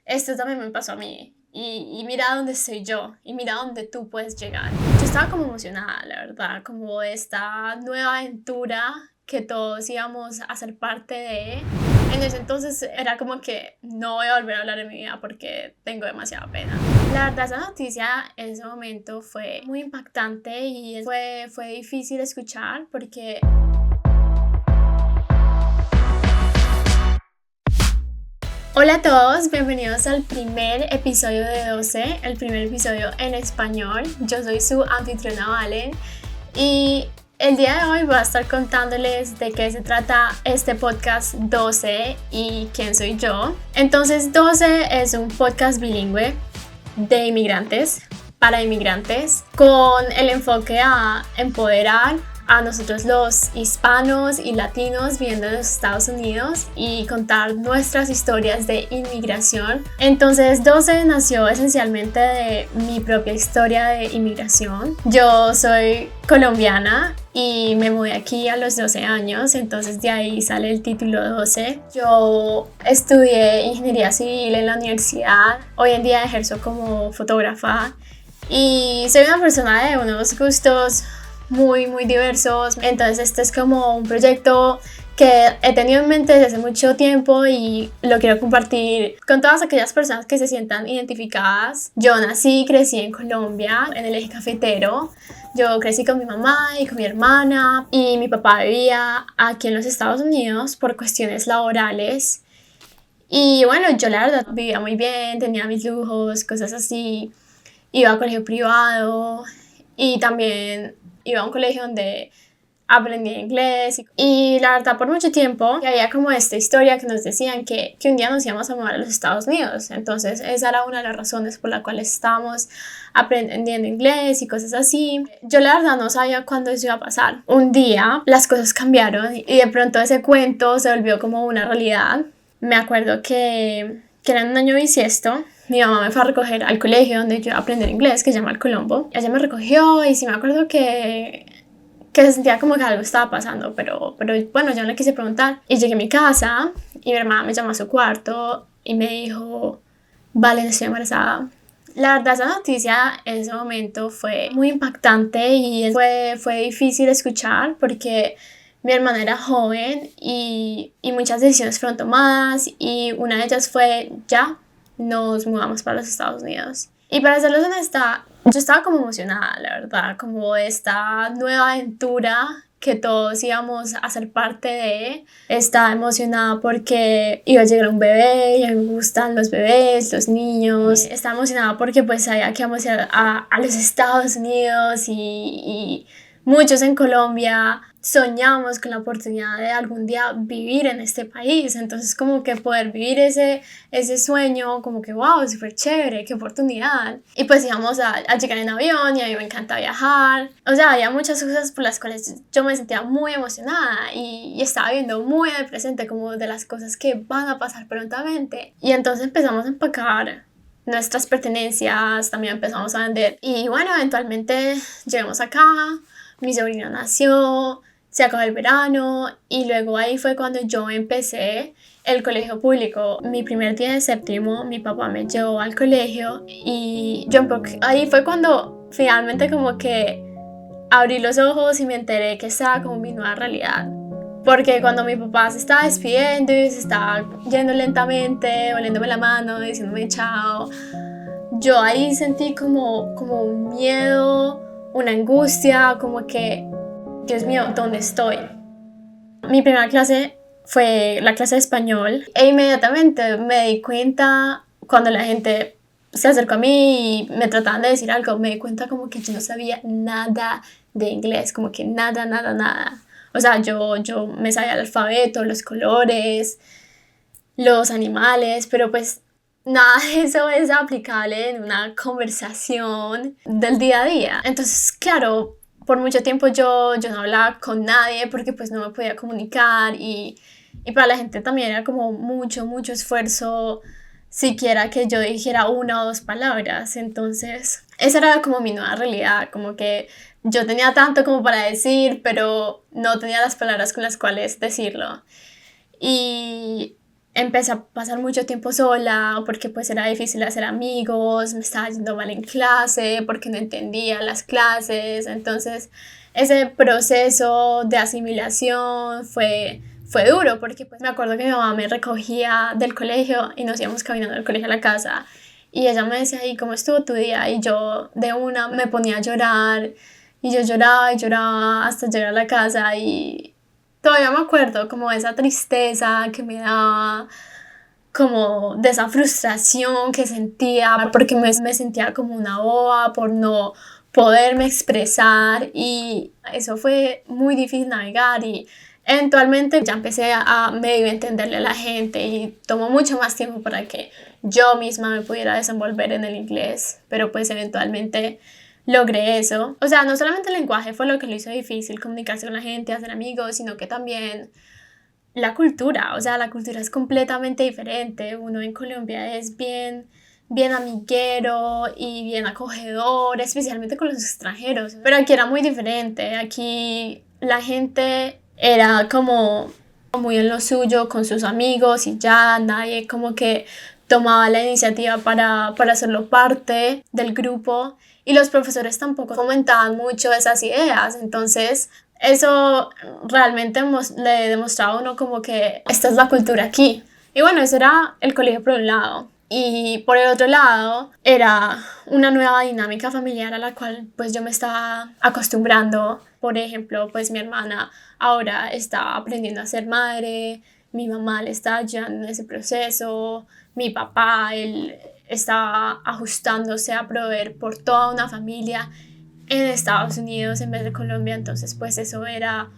esto también me pasó a mí. Y mira dónde estoy yo, y mira dónde tú puedes llegar. Yo estaba como emocionada, la verdad, como esta nueva aventura que todos íbamos a ser parte de. En ese entonces era como que no voy a volver a hablar de mi vida porque tengo demasiada pena. La verdad, esa noticia en ese momento fue muy impactante y fue difícil escuchar porque... Hola a todos, bienvenidos al primer episodio de 12, el primer episodio en español. Yo soy su anfitriona Valen y el día de hoy voy a estar contándoles de qué se trata este podcast 12 y quién soy yo. Entonces 12 es un podcast bilingüe de inmigrantes, para inmigrantes, con el enfoque a empoderar a nosotros los hispanos y latinos viviendo en los Estados Unidos y contar nuestras historias de inmigración. Entonces 12 nació esencialmente de mi propia historia de inmigración. Yo soy colombiana y me mudé aquí a los 12 años, entonces de ahí sale el título 12. Yo estudié ingeniería civil en la universidad, hoy en día ejerzo como fotógrafa y soy una persona de unos gustos muy diversos. Entonces este es como un proyecto que he tenido en mente desde hace mucho tiempo y lo quiero compartir con todas aquellas personas que se sientan identificadas. Yo nací y crecí en Colombia, en el eje cafetero. Yo crecí con mi mamá y con mi hermana y mi papá vivía aquí en los Estados Unidos por cuestiones laborales. Y bueno, yo la verdad vivía muy bien, tenía mis lujos, cosas así. Iba a colegio privado y también iba a un colegio donde aprendí inglés y la verdad por mucho tiempo había como esta historia que nos decían que un día nos íbamos a mudar a los Estados Unidos. Entonces esa era una de las razones por la cual estábamos aprendiendo inglés y cosas así. Yo la verdad no sabía cuándo eso iba a pasar. Un día las cosas cambiaron y de pronto ese cuento se volvió como una realidad. Me acuerdo que era en un año bisiesto. Mi mamá me fue a recoger al colegio donde yo iba a aprender inglés, que se llama El Colombo. Ella me recogió y sí me acuerdo que se sentía como que algo estaba pasando, pero bueno, yo no le quise preguntar. Y llegué a mi casa y mi hermana me llamó a su cuarto y me dijo, Vale, estoy embarazada. La verdad, esa noticia en ese momento fue muy impactante y fue difícil escuchar porque mi hermana era joven y muchas decisiones fueron tomadas y una de ellas fue ya, nos mudamos para los Estados Unidos. Y para serles honesta, yo estaba como emocionada, la verdad, como esta nueva aventura que todos íbamos a ser parte de. Estaba emocionada porque iba a llegar un bebé y a mí me gustan los bebés, los niños. Estaba emocionada porque pues sabía que íbamos a ir a los Estados Unidos y muchos en Colombia soñamos con la oportunidad de algún día vivir en este país. Entonces como que poder vivir ese sueño, como que wow, súper chévere, qué oportunidad. Y pues íbamos a llegar en avión y a mí me encanta viajar. O sea, había muchas cosas por las cuales yo me sentía muy emocionada y estaba viendo muy al presente como de las cosas que van a pasar prontamente. Y entonces empezamos a empacar nuestras pertenencias, también empezamos a vender. Y bueno, eventualmente llegamos acá, mi sobrina nació, se acabó el verano y luego ahí fue cuando yo empecé el colegio público. Mi primer día de séptimo, mi papá me llevó al colegio y ahí fue cuando finalmente como que abrí los ojos y me enteré que estaba como mi nueva realidad. Porque cuando mi papá se estaba despidiendo y se estaba yendo lentamente, oliéndome la mano, diciéndome chao, yo ahí sentí como un miedo, una angustia, como que, Dios mío, ¿dónde estoy? Mi primera clase fue la clase de español e inmediatamente me di cuenta cuando la gente se acercó a mí y me trataban de decir algo, me di cuenta como que yo no sabía nada de inglés, como que nada. O sea, yo me sabía el alfabeto, los colores, los animales, pero pues nada de eso es aplicable en una conversación del día a día. Entonces, claro, por mucho tiempo yo no hablaba con nadie porque pues no me podía comunicar y para la gente también era como mucho esfuerzo siquiera que yo dijera una o dos palabras. Entonces, esa era como mi nueva realidad, como que yo tenía tanto como para decir, pero no tenía las palabras con las cuales decirlo. Y empecé a pasar mucho tiempo sola porque pues era difícil hacer amigos, me estaba yendo mal en clase porque no entendía las clases, entonces ese proceso de asimilación fue duro porque pues me acuerdo que mi mamá me recogía del colegio y nos íbamos caminando del colegio a la casa y ella me decía, ¿y cómo estuvo tu día? Y yo de una me ponía a llorar y yo lloraba y lloraba hasta llegar a la casa y todavía me acuerdo como de esa tristeza que me daba, como de esa frustración que sentía, porque me sentía como una boba por no poderme expresar y eso fue muy difícil navegar y eventualmente ya empecé a medio entenderle a la gente y tomó mucho más tiempo para que yo misma me pudiera desenvolver en el inglés, pero pues eventualmente logré eso. O sea, no solamente el lenguaje fue lo que lo hizo difícil comunicarse con la gente, hacer amigos, sino que también la cultura, o sea, la cultura es completamente diferente. Uno en Colombia es bien amiguero y bien acogedor, especialmente con los extranjeros. Pero aquí era muy diferente. Aquí la gente era como muy en lo suyo con sus amigos y ya nadie como que tomaba la iniciativa para hacerlo parte del grupo y los profesores tampoco fomentaban mucho esas ideas. Entonces eso realmente le demostraba a uno como que esta es la cultura aquí. Y bueno, eso era el colegio por un lado. Y por el otro lado era una nueva dinámica familiar a la cual pues yo me estaba acostumbrando. Por ejemplo, pues mi hermana ahora está aprendiendo a ser madre, mi mamá le está ayudando en ese proceso, mi papá, él está ajustándose a proveer por toda una familia en Estados Unidos en vez de Colombia, entonces pues eso era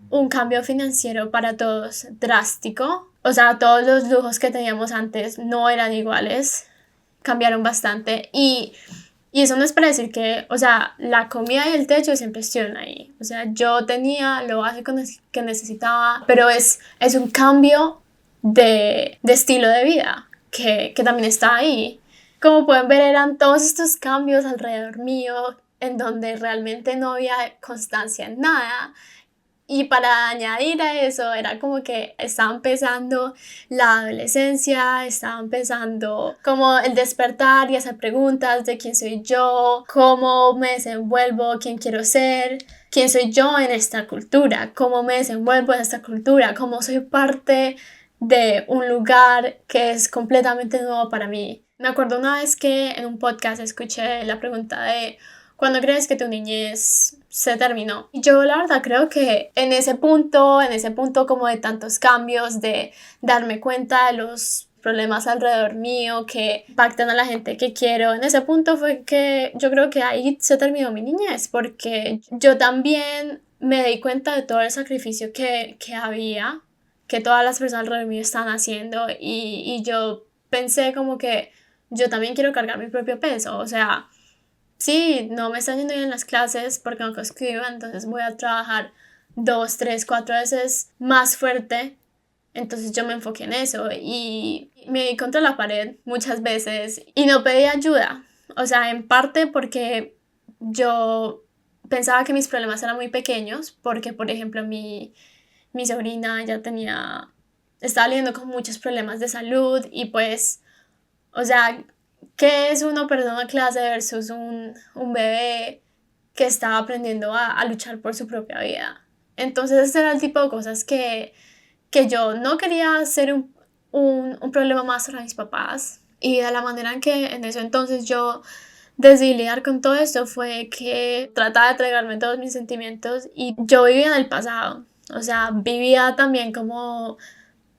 un cambio financiero para todos drástico. O sea, todos los lujos que teníamos antes no eran iguales, cambiaron bastante y eso no es para decir que, o sea, la comida y el techo siempre estuvieron ahí. O sea, yo tenía lo básico que necesitaba, pero es un cambio de estilo de vida que también está ahí. Como pueden ver, eran todos estos cambios alrededor mío en donde realmente no había constancia en nada. Y para añadir a eso, era como que estaba empezando la adolescencia, estaba empezando como el despertar y hacer preguntas de quién soy yo, cómo me desenvuelvo, quién quiero ser, quién soy yo en esta cultura, cómo me desenvuelvo en esta cultura, cómo soy parte de un lugar que es completamente nuevo para mí. Me acuerdo una vez que en un podcast escuché la pregunta de ¿cuándo crees que tu niñez se terminó? Y yo la verdad creo que en ese punto como de tantos cambios, de darme cuenta de los problemas alrededor mío que impactan a la gente que quiero, en ese punto fue que yo creo que ahí se terminó mi niñez, porque yo también me di cuenta de todo el sacrificio que había, que todas las personas alrededor mío están haciendo y yo pensé como que yo también quiero cargar mi propio peso, o sea, sí, no me están yendo bien las clases porque no escribo, entonces voy a trabajar 2, 3, 4 veces más fuerte. Entonces yo me enfoqué en eso y me di contra la pared muchas veces y no pedí ayuda. O sea, en parte porque yo pensaba que mis problemas eran muy pequeños, porque por ejemplo mi sobrina ya estaba lidiando con muchos problemas de salud y pues, o sea, ¿qué es uno perder una clase versus un bebé que está aprendiendo a luchar por su propia vida? Entonces, ese era el tipo de cosas que yo no quería ser un problema más para mis papás. Y de la manera en que en ese entonces yo decidí lidiar con todo esto fue que trataba de tragarme todos mis sentimientos y yo vivía en el pasado. O sea, vivía también como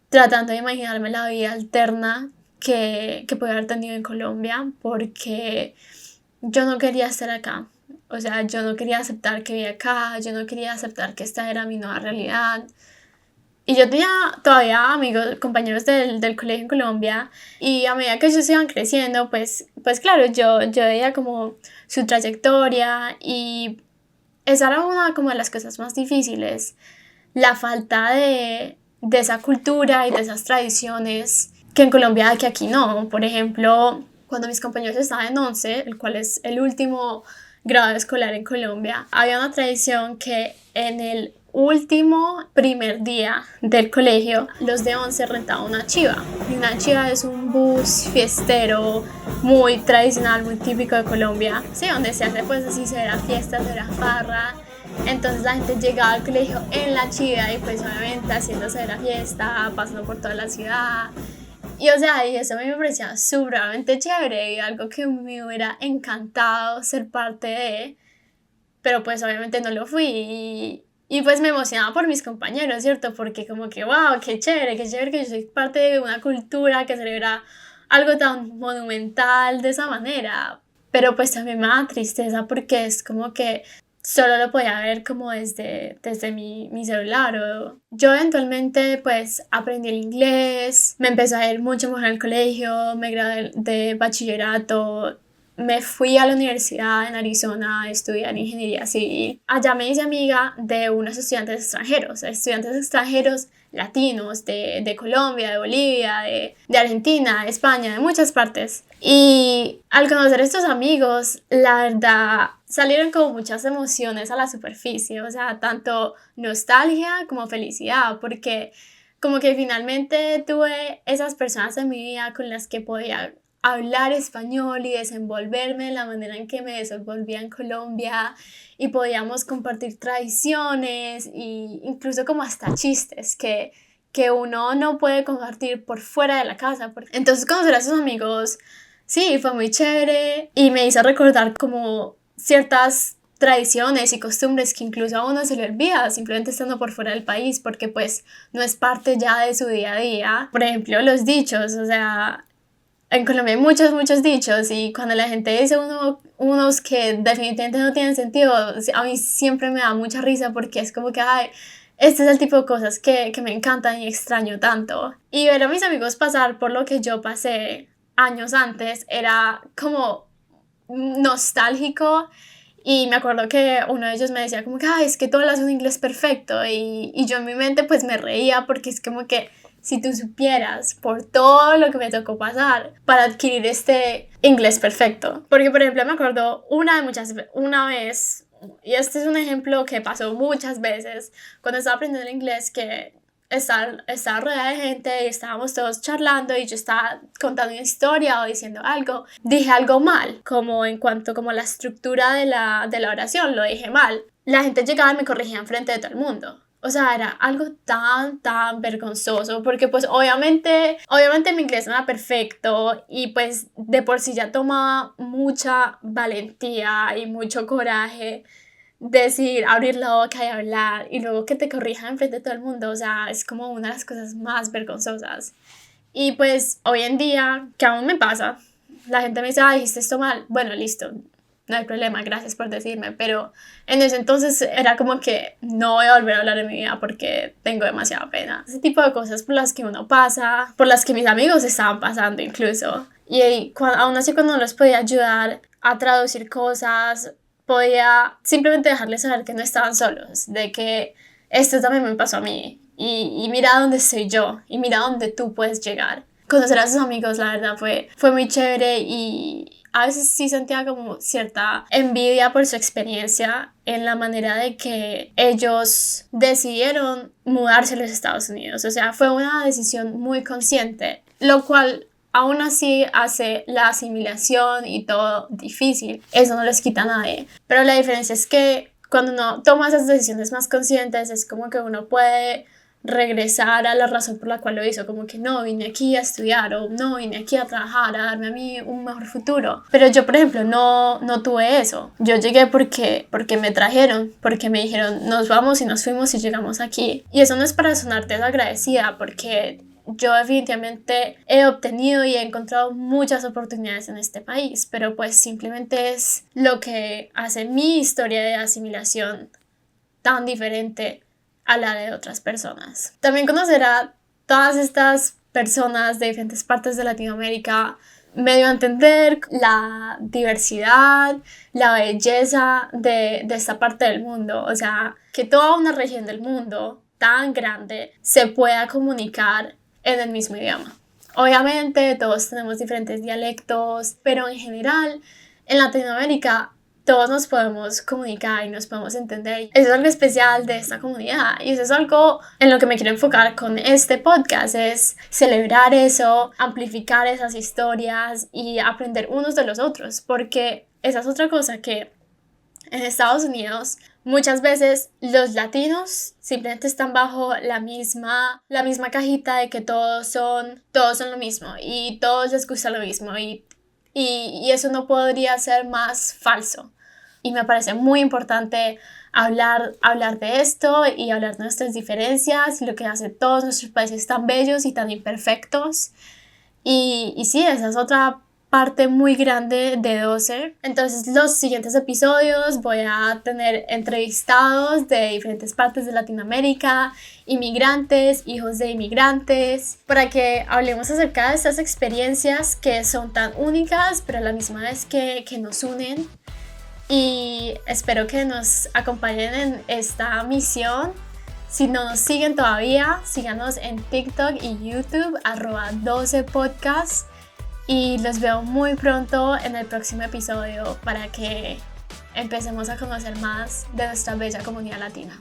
tratando de imaginarme la vida alterna que puede haber tenido en Colombia porque yo no quería estar acá. O sea, yo no quería aceptar que vivía acá, yo no quería aceptar que esta era mi nueva realidad. Y yo tenía todavía amigos, compañeros del colegio en Colombia y a medida que ellos iban creciendo, pues claro, yo veía como su trayectoria y esa era una como de las cosas más difíciles, la falta de esa cultura y de esas tradiciones que en Colombia hay que aquí no. Por ejemplo, cuando mis compañeros estaban en 11, el cual es el último grado escolar en Colombia, había una tradición que en el primer día del colegio, los de 11 rentaban una chiva. Y una chiva es un bus fiestero muy tradicional, muy típico de Colombia. Sí, donde se hace pues así, se verá fiesta, se verá farra. Entonces la gente llegaba al colegio en la chiva y pues obviamente haciéndose la fiesta, pasando por toda la ciudad. Y o sea, y eso a mí me parecía supremamente chévere y algo que me hubiera encantado ser parte de, pero pues obviamente no lo fui y pues me emocionaba por mis compañeros, ¿cierto? Porque como que, wow, qué chévere que yo soy parte de una cultura que celebra algo tan monumental de esa manera. Pero pues también me da tristeza porque es como que solo lo podía ver como desde mi celular. Yo eventualmente pues aprendí el inglés, me empezó a ir mucho mejor en el colegio, me gradué de bachillerato, me fui a la universidad en Arizona a estudiar ingeniería civil. Allá me hice amiga de unos estudiantes extranjeros latinos de Colombia, de Bolivia, de Argentina, de España, de muchas partes. Y al conocer a estos amigos, la verdad, salieron como muchas emociones a la superficie, o sea, tanto nostalgia como felicidad, porque como que finalmente tuve esas personas en mi vida con las que podía hablar español y desenvolverme de la manera en que me desenvolvía en Colombia y podíamos compartir tradiciones e incluso como hasta chistes que uno no puede compartir por fuera de la casa. Entonces conocer a sus amigos, sí, fue muy chévere y me hizo recordar como ciertas tradiciones y costumbres que incluso a uno se le olvida simplemente estando por fuera del país porque pues no es parte ya de su día a día. Por ejemplo, los dichos, o sea, en Colombia hay muchos dichos y cuando la gente dice unos que definitivamente no tienen sentido, a mí siempre me da mucha risa porque es como que, ay, este es el tipo de cosas que me encantan y extraño tanto. Y ver a mis amigos pasar por lo que yo pasé años antes era como nostálgico. Y me acuerdo que uno de ellos me decía como que, ay, es que tú hablas un inglés perfecto. Y yo en mi mente pues me reía porque es como que si tú supieras por todo lo que me tocó pasar para adquirir este inglés perfecto. Porque, por ejemplo, me acuerdo una vez, y este es un ejemplo que pasó muchas veces, cuando estaba aprendiendo el inglés, que estaba rodeada de gente y estábamos todos charlando y yo estaba contando una historia o diciendo algo. Dije algo mal, como en cuanto como la estructura de la oración, lo dije mal. La gente llegaba y me corregía enfrente de todo el mundo. O sea, era algo tan vergonzoso porque pues obviamente mi inglés no era perfecto y pues de por sí ya tomaba mucha valentía y mucho coraje decir, abrir la boca y hablar y luego que te corrijan enfrente de todo el mundo, o sea, es como una de las cosas más vergonzosas. Y pues hoy en día, que aún me pasa, la gente me dice, ah, dijiste esto mal, bueno, listo, no hay problema, gracias por decirme, pero en ese entonces era como que no voy a volver a hablar en mi vida porque tengo demasiada pena. Ese tipo de cosas por las que uno pasa, por las que mis amigos estaban pasando incluso. Y aún así cuando no les podía ayudar a traducir cosas, podía simplemente dejarles saber que no estaban solos, de que esto también me pasó a mí y mira dónde estoy yo y mira dónde tú puedes llegar. Conocer a sus amigos, la verdad, fue muy chévere y a veces sí sentía como cierta envidia por su experiencia en la manera de que ellos decidieron mudarse a los Estados Unidos. O sea, fue una decisión muy consciente, lo cual aún así hace la asimilación y todo difícil. Eso no les quita a nadie. Pero la diferencia es que cuando uno toma esas decisiones más conscientes es como que uno puede regresar a la razón por la cual lo hizo, como que no, vine aquí a estudiar o no, vine aquí a trabajar, a darme a mí un mejor futuro. Pero yo, por ejemplo, no tuve eso. Yo llegué porque me trajeron, porque me dijeron, nos vamos y nos fuimos y llegamos aquí. Y eso no es para sonar desagradecida, porque yo definitivamente he obtenido y he encontrado muchas oportunidades en este país, pero pues simplemente es lo que hace mi historia de asimilación tan diferente a la de otras personas. También conocer a todas estas personas de diferentes partes de Latinoamérica me dio a entender la diversidad, la belleza de esta parte del mundo. O sea, que toda una región del mundo tan grande se pueda comunicar en el mismo idioma. Obviamente todos tenemos diferentes dialectos, pero en general en Latinoamérica todos nos podemos comunicar y nos podemos entender. Eso es algo especial de esta comunidad y eso es algo en lo que me quiero enfocar con este podcast, es celebrar eso, amplificar esas historias y aprender unos de los otros, porque esa es otra cosa que en Estados Unidos muchas veces los latinos simplemente están bajo la misma cajita de que todos son lo mismo y todos les gusta lo mismo y eso no podría ser más falso. Y me parece muy importante hablar de esto y hablar de nuestras diferencias y lo que hace todos nuestros países tan bellos y tan imperfectos. Y sí, esa es otra parte muy grande de 12. Entonces los siguientes episodios voy a tener entrevistados de diferentes partes de Latinoamérica, inmigrantes, hijos de inmigrantes, para que hablemos acerca de estas experiencias que son tan únicas pero a la misma vez que nos unen. Y espero que nos acompañen en esta misión. Si no nos siguen todavía, síganos en TikTok y YouTube @12podcast y los veo muy pronto en el próximo episodio para que empecemos a conocer más de nuestra bella comunidad latina.